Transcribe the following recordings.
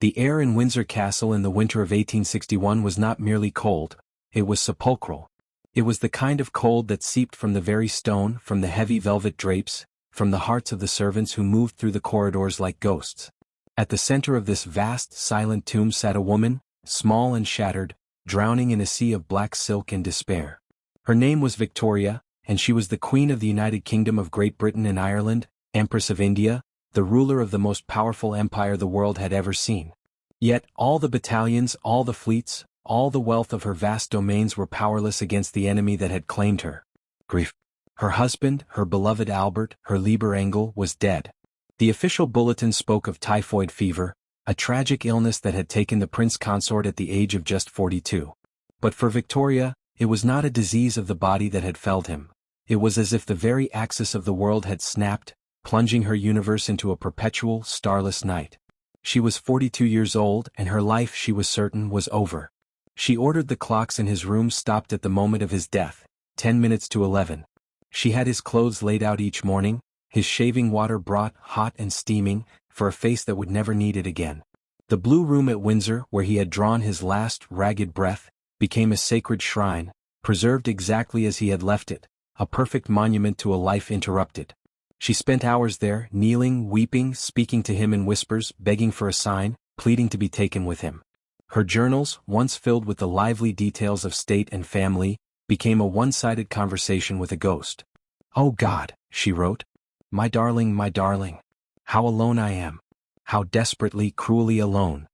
The air in Windsor Castle in the winter of 1861 was not merely cold, it was sepulchral. It was the kind of cold that seeped from the very stone, from the heavy velvet drapes, from the hearts of the servants who moved through the corridors like ghosts. At the center of this vast, silent tomb sat a woman, small and shattered, drowning in a sea of black silk and despair. Her name was Victoria, and she was the Queen of the United Kingdom of Great Britain and Ireland, Empress of India, the ruler of the most powerful empire the world had ever seen. Yet, all the battalions, all the fleets, all the wealth of her vast domains were powerless against the enemy that had claimed her. Grief. Her husband, her beloved Albert, her lieber Engel, was dead. The official bulletin spoke of typhoid fever, a tragic illness that had taken the prince consort at the age of just 42. But for Victoria, it was not a disease of the body that had felled him. It was as if the very axis of the world had snapped, plunging her universe into a perpetual, starless night. She was 42 years old, and her life, she was certain, was over. She ordered the clocks in his room stopped at the moment of his death, 10 minutes to 11. She had his clothes laid out each morning, his shaving water brought, hot and steaming, for a face that would never need it again. The blue room at Windsor, where he had drawn his last, ragged breath, became a sacred shrine, preserved exactly as he had left it, a perfect monument to a life interrupted. She spent hours there, kneeling, weeping, speaking to him in whispers, begging for a sign, pleading to be taken with him. Her journals, once filled with the lively details of state and family, became a one-sided conversation with a ghost. "Oh God," she wrote, my darling, how alone I am. How desperately, cruelly alone."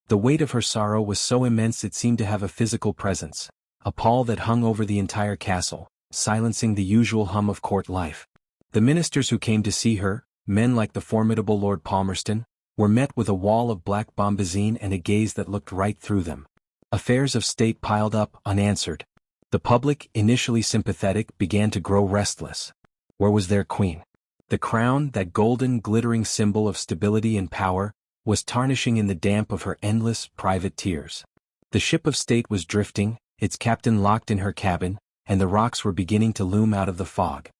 The weight of her sorrow was so immense it seemed to have a physical presence, a pall that hung over the entire castle, silencing the usual hum of court life. The ministers who came to see her, men like the formidable Lord Palmerston, were met with a wall of black bombazine and a gaze that looked right through them. Affairs of state piled up, unanswered. The public, initially sympathetic, began to grow restless. Where was their queen? The crown, that golden, glittering symbol of stability and power, was tarnishing in the damp of her endless, private tears. The ship of state was drifting, its captain locked in her cabin, and the rocks were beginning to loom out of the fog.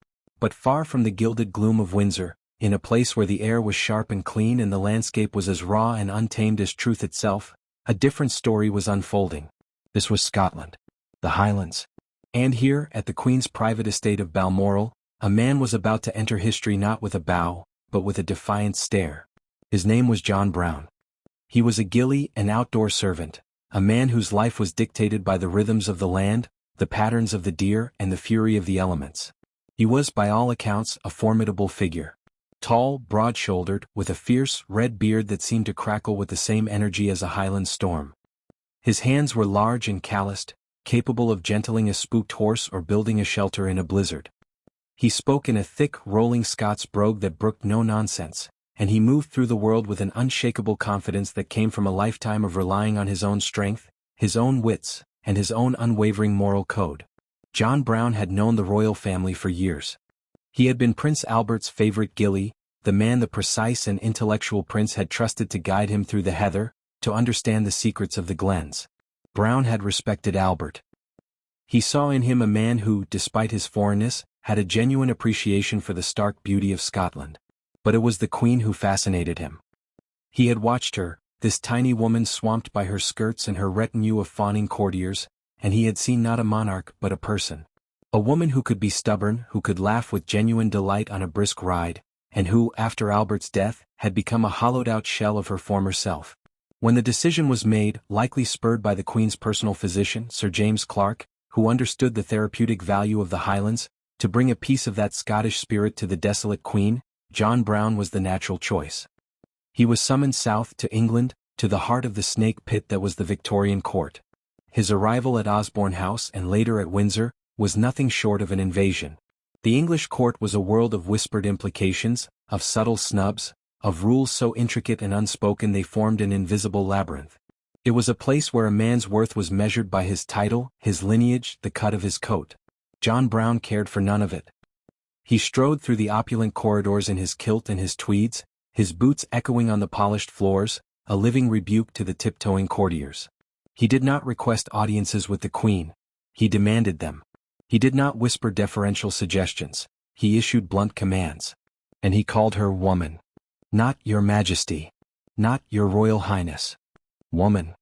But far from the gilded gloom of Windsor, in a place where the air was sharp and clean and the landscape was as raw and untamed as truth itself, a different story was unfolding. This was Scotland. The Highlands. And here, at the Queen's private estate of Balmoral, a man was about to enter history not with a bow, but with a defiant stare. His name was John Brown. He was a gillie, an outdoor servant, a man whose life was dictated by the rhythms of the land, the patterns of the deer, and the fury of the elements. He was, by all accounts, a formidable figure. Tall, broad-shouldered, with a fierce, red beard that seemed to crackle with the same energy as a Highland storm. His hands were large and calloused, capable of gentling a spooked horse or building a shelter in a blizzard. He spoke in a thick, rolling Scots brogue that brooked no nonsense, and he moved through the world with an unshakable confidence that came from a lifetime of relying on his own strength, his own wits, and his own unwavering moral code. John Brown had known the royal family for years. He had been Prince Albert's favorite gillie, the man the precise and intellectual prince had trusted to guide him through the heather, to understand the secrets of the glens. Brown had respected Albert. He saw in him a man who, despite his foreignness, had a genuine appreciation for the stark beauty of Scotland. But it was the Queen who fascinated him. He had watched her, this tiny woman swamped by her skirts and her retinue of fawning courtiers, and he had seen not a monarch but a person. A woman who could be stubborn, who could laugh with genuine delight on a brisk ride, and who, after Albert's death, had become a hollowed-out shell of her former self. When the decision was made, likely spurred by the Queen's personal physician, Sir James Clark, who understood the therapeutic value of the Highlands, to bring a piece of that Scottish spirit to the desolate Queen, John Brown was the natural choice. He was summoned south to England, to the heart of the snake pit that was the Victorian court. His arrival at Osborne House and later at Windsor was nothing short of an invasion. The English court was a world of whispered implications, of subtle snubs, of rules so intricate and unspoken they formed an invisible labyrinth. It was a place where a man's worth was measured by his title, his lineage, the cut of his coat. John Brown cared for none of it. He strode through the opulent corridors in his kilt and his tweeds, his boots echoing on the polished floors, a living rebuke to the tiptoeing courtiers. He did not request audiences with the Queen. He demanded them. He did not whisper deferential suggestions. He issued blunt commands. And he called her woman. Not your Majesty. Not your Royal Highness. Woman.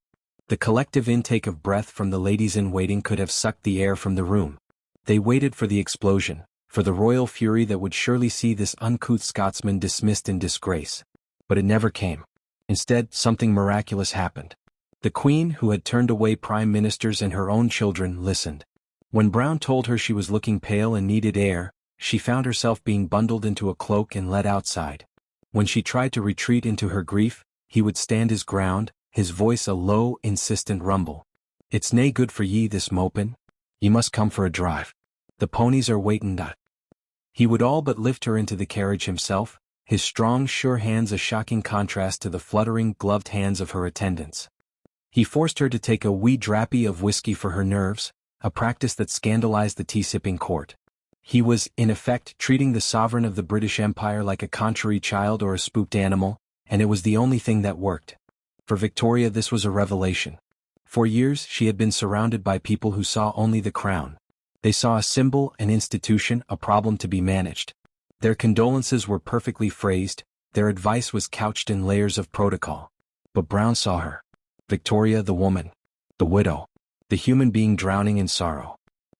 The collective intake of breath from the ladies-in-waiting could have sucked the air from the room. They waited for the explosion, for the royal fury that would surely see this uncouth Scotsman dismissed in disgrace. But it never came. Instead, something miraculous happened. The Queen, who had turned away prime ministers and her own children, listened. When Brown told her she was looking pale and needed air, she found herself being bundled into a cloak and led outside. When she tried to retreat into her grief, he would stand his ground, his voice a low, insistent rumble. "It's nae good for ye this mopin'. Ye must come for a drive. The ponies are waitin' that." He would all but lift her into the carriage himself, his strong, sure hands a shocking contrast to the fluttering, gloved hands of her attendants. He forced her to take a wee drappie of whiskey for her nerves, a practice that scandalized the tea-sipping court. He was, in effect, treating the sovereign of the British Empire like a contrary child or a spooked animal, and it was the only thing that worked. For Victoria, this was a revelation. For years, she had been surrounded by people who saw only the crown. They saw a symbol, an institution, a problem to be managed. Their condolences were perfectly phrased, their advice was couched in layers of protocol. But Brown saw her. Victoria, the woman. The widow. The human being drowning in sorrow.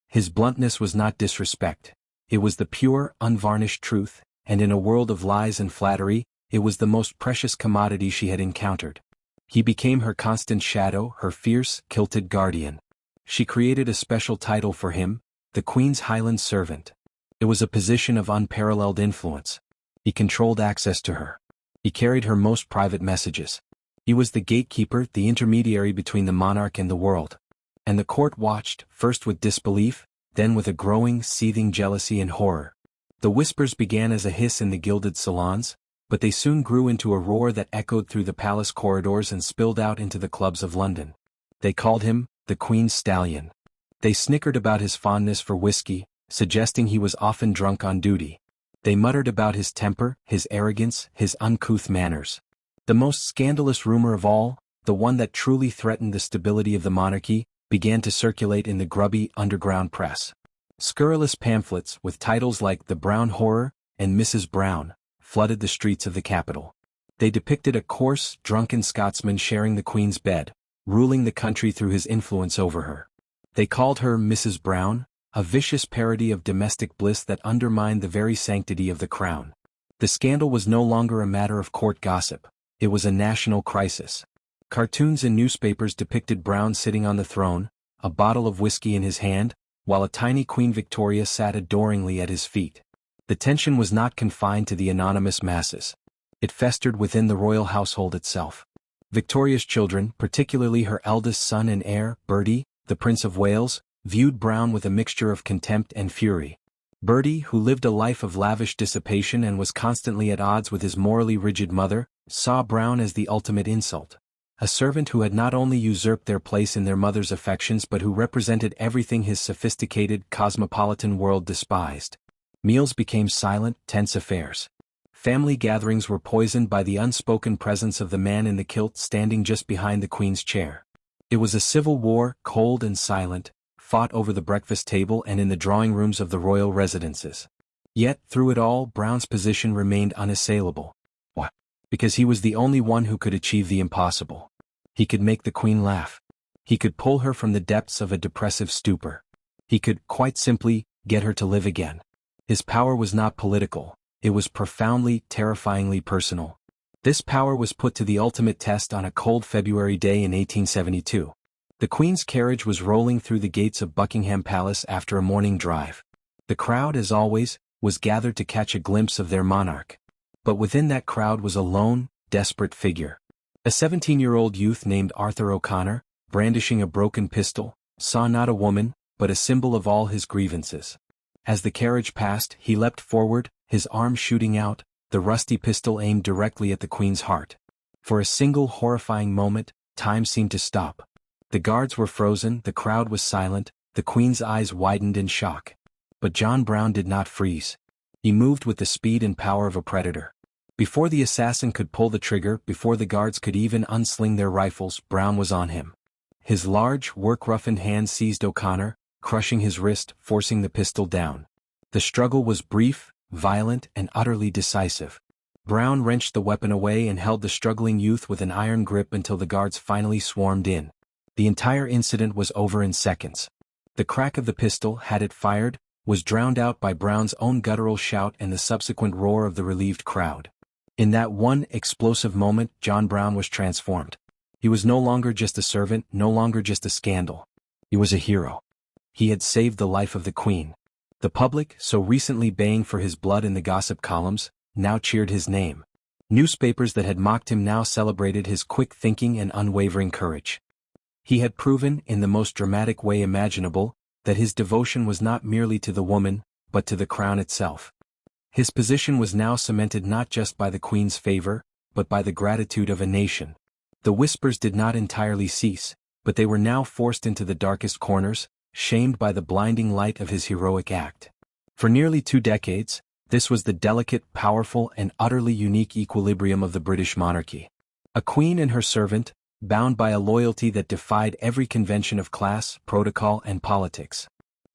His bluntness was not disrespect. It was the pure, unvarnished truth, and in a world of lies and flattery, it was the most precious commodity she had encountered. He became her constant shadow, her fierce, kilted guardian. She created a special title for him, the Queen's Highland Servant. It was a position of unparalleled influence. He controlled access to her. He carried her most private messages. He was the gatekeeper, the intermediary between the monarch and the world. And the court watched, first with disbelief, then with a growing, seething jealousy and horror. The whispers began as a hiss in the gilded salons, but they soon grew into a roar that echoed through the palace corridors and spilled out into the clubs of London. They called him the Queen's Stallion. They snickered about his fondness for whiskey, suggesting he was often drunk on duty. They muttered about his temper, his arrogance, his uncouth manners. The most scandalous rumor of all, the one that truly threatened the stability of the monarchy, began to circulate in the grubby underground press. Scurrilous pamphlets with titles like The Brown Horror and Mrs. Brown flooded the streets of the capital. They depicted a coarse, drunken Scotsman sharing the Queen's bed, ruling the country through his influence over her. They called her Mrs. Brown, a vicious parody of domestic bliss that undermined the very sanctity of the crown. The scandal was no longer a matter of court gossip. It was a national crisis. Cartoons and newspapers depicted Brown sitting on the throne, a bottle of whiskey in his hand, while a tiny Queen Victoria sat adoringly at his feet. The tension was not confined to the anonymous masses. It festered within the royal household itself. Victoria's children, particularly her eldest son and heir, Bertie, the Prince of Wales, viewed Brown with a mixture of contempt and fury. Bertie, who lived a life of lavish dissipation and was constantly at odds with his morally rigid mother, saw Brown as the ultimate insult. A servant who had not only usurped their place in their mother's affections but who represented everything his sophisticated, cosmopolitan world despised. Meals became silent, tense affairs. Family gatherings were poisoned by the unspoken presence of the man in the kilt standing just behind the Queen's chair. It was a civil war, cold and silent, fought over the breakfast table and in the drawing rooms of the royal residences. Yet, through it all, Brown's position remained unassailable. Why? Because he was the only one who could achieve the impossible. He could make the Queen laugh. He could pull her from the depths of a depressive stupor. He could, quite simply, get her to live again. His power was not political, it was profoundly, terrifyingly personal. This power was put to the ultimate test on a cold February day in 1872. The Queen's carriage was rolling through the gates of Buckingham Palace after a morning drive. The crowd, as always, was gathered to catch a glimpse of their monarch. But within that crowd was a lone, desperate figure. A 17-year-old youth named Arthur O'Connor, brandishing a broken pistol, saw not a woman, but a symbol of all his grievances. As the carriage passed, he leapt forward, his arm shooting out, the rusty pistol aimed directly at the Queen's heart. For a single horrifying moment, time seemed to stop. The guards were frozen, the crowd was silent, the Queen's eyes widened in shock. But John Brown did not freeze. He moved with the speed and power of a predator. Before the assassin could pull the trigger, before the guards could even unsling their rifles, Brown was on him. His large, work-roughened hand seized O'Connor, crushing his wrist, forcing the pistol down. The struggle was brief, violent, and utterly decisive. Brown wrenched the weapon away and held the struggling youth with an iron grip until the guards finally swarmed in. The entire incident was over in seconds. The crack of the pistol, had it fired, was drowned out by Brown's own guttural shout and the subsequent roar of the relieved crowd. In that one explosive moment, John Brown was transformed. He was no longer just a servant, no longer just a scandal. He was a hero. He had saved the life of the Queen. The public, so recently baying for his blood in the gossip columns, now cheered his name. Newspapers that had mocked him now celebrated his quick thinking and unwavering courage. He had proven, in the most dramatic way imaginable, that his devotion was not merely to the woman, but to the crown itself. His position was now cemented not just by the Queen's favor, but by the gratitude of a nation. The whispers did not entirely cease, but they were now forced into the darkest corners, shamed by the blinding light of his heroic act. For nearly 2 decades, this was the delicate, powerful, and utterly unique equilibrium of the British monarchy. A queen and her servant, bound by a loyalty that defied every convention of class, protocol, and politics.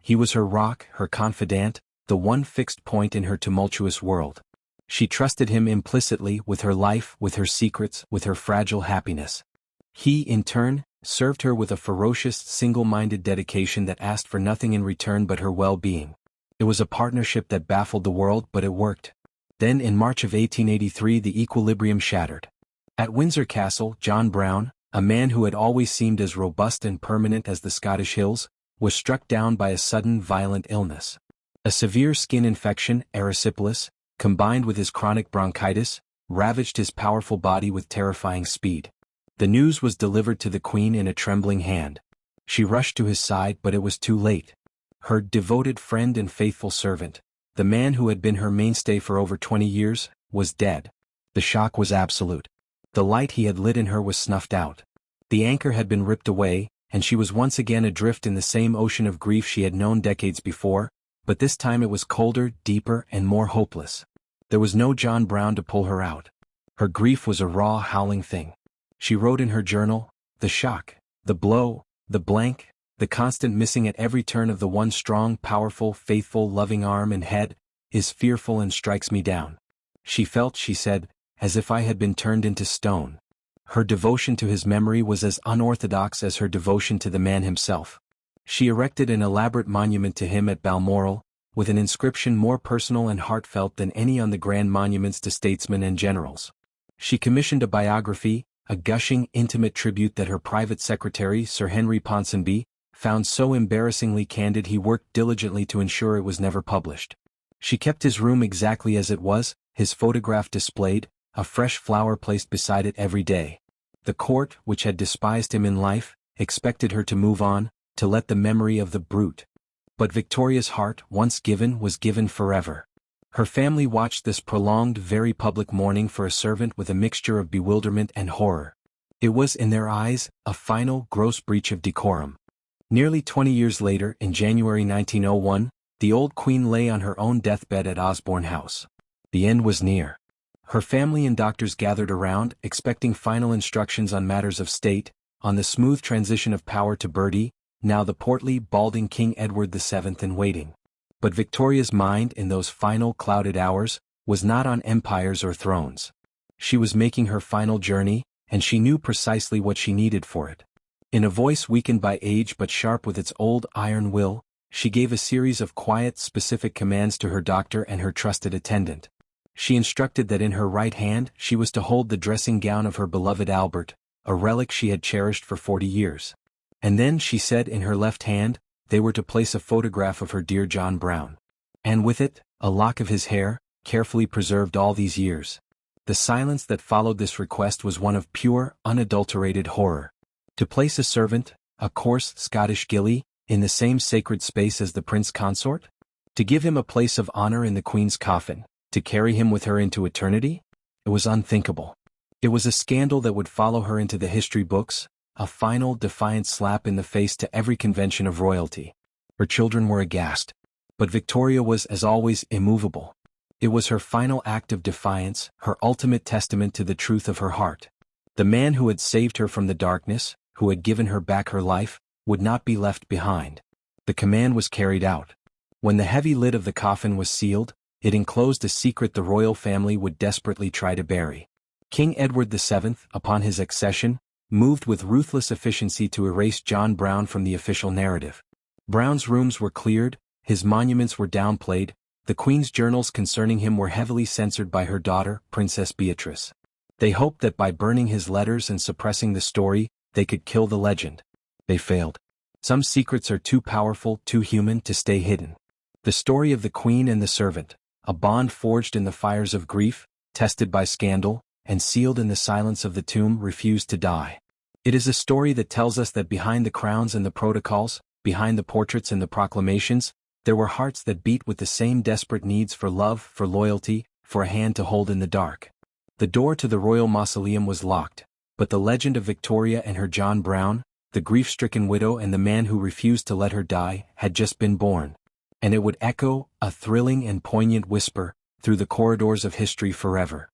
He was her rock, her confidant, the one fixed point in her tumultuous world. She trusted him implicitly with her life, with her secrets, with her fragile happiness. He, in turn, served her with a ferocious, single-minded dedication that asked for nothing in return but her well-being. It was a partnership that baffled the world, but it worked. Then, in March of 1883, the equilibrium shattered. At Windsor Castle, John Brown, a man who had always seemed as robust and permanent as the Scottish hills, was struck down by a sudden, violent illness. A severe skin infection, erysipelas, combined with his chronic bronchitis, ravaged his powerful body with terrifying speed. The news was delivered to the Queen in a trembling hand. She rushed to his side, but it was too late. Her devoted friend and faithful servant, the man who had been her mainstay for over 20 years, was dead. The shock was absolute. The light he had lit in her was snuffed out. The anchor had been ripped away, and she was once again adrift in the same ocean of grief she had known decades before, but this time it was colder, deeper, and more hopeless. There was no John Brown to pull her out. Her grief was a raw, howling thing. She wrote in her journal, "The shock, the blow, the blank, the constant missing at every turn of the one strong, powerful, faithful, loving arm and head, is fearful and strikes me down." She felt, she said, as if I had been turned into stone. Her devotion to his memory was as unorthodox as her devotion to the man himself. She erected an elaborate monument to him at Balmoral, with an inscription more personal and heartfelt than any on the grand monuments to statesmen and generals. She commissioned a biography, a gushing, intimate tribute that her private secretary, Sir Henry Ponsonby, found so embarrassingly candid he worked diligently to ensure it was never published. She kept his room exactly as it was, his photograph displayed, a fresh flower placed beside it every day. The court, which had despised him in life, expected her to move on, to let the memory of the brute. But Victoria's heart, once given, was given forever. Her family watched this prolonged, very public mourning for a servant with a mixture of bewilderment and horror. It was, in their eyes, a final, gross breach of decorum. Nearly 20 years later, in January 1901, the old Queen lay on her own deathbed at Osborne House. The end was near. Her family and doctors gathered around, expecting final instructions on matters of state, on the smooth transition of power to Bertie, now the portly, balding King Edward VII in waiting. But Victoria's mind, in those final clouded hours, was not on empires or thrones. She was making her final journey, and she knew precisely what she needed for it. In a voice weakened by age but sharp with its old iron will, she gave a series of quiet, specific commands to her doctor and her trusted attendant. She instructed that in her right hand she was to hold the dressing gown of her beloved Albert, a relic she had cherished for 40 years. And then, she said, in her left hand, they were to place a photograph of her dear John Brown. And with it, a lock of his hair, carefully preserved all these years. The silence that followed this request was one of pure, unadulterated horror. To place a servant, a coarse Scottish gillie, in the same sacred space as the prince consort? To give him a place of honor in the Queen's coffin? To carry him with her into eternity? It was unthinkable. It was a scandal that would follow her into the history books, a final, defiant slap in the face to every convention of royalty. Her children were aghast. But Victoria was, as always, immovable. It was her final act of defiance, her ultimate testament to the truth of her heart. The man who had saved her from the darkness, who had given her back her life, would not be left behind. The command was carried out. When the heavy lid of the coffin was sealed, It enclosed a secret the royal family would desperately try to bury. King Edward VII, upon his accession, moved with ruthless efficiency to erase John Brown from the official narrative. Brown's rooms were cleared, his monuments were downplayed, the Queen's journals concerning him were heavily censored by her daughter, Princess Beatrice. They hoped that by burning his letters and suppressing the story, they could kill the legend. They failed. Some secrets are too powerful, too human to stay hidden. The story of the Queen and the servant, a bond forged in the fires of grief, tested by scandal, and sealed in the silence of the tomb, refused to die. It is a story that tells us that behind the crowns and the protocols, behind the portraits and the proclamations, there were hearts that beat with the same desperate needs for love, for loyalty, for a hand to hold in the dark. The door to the royal mausoleum was locked, but the legend of Victoria and her John Brown, the grief-stricken widow and the man who refused to let her die, had just been born. And it would echo, a thrilling and poignant whisper, through the corridors of history forever.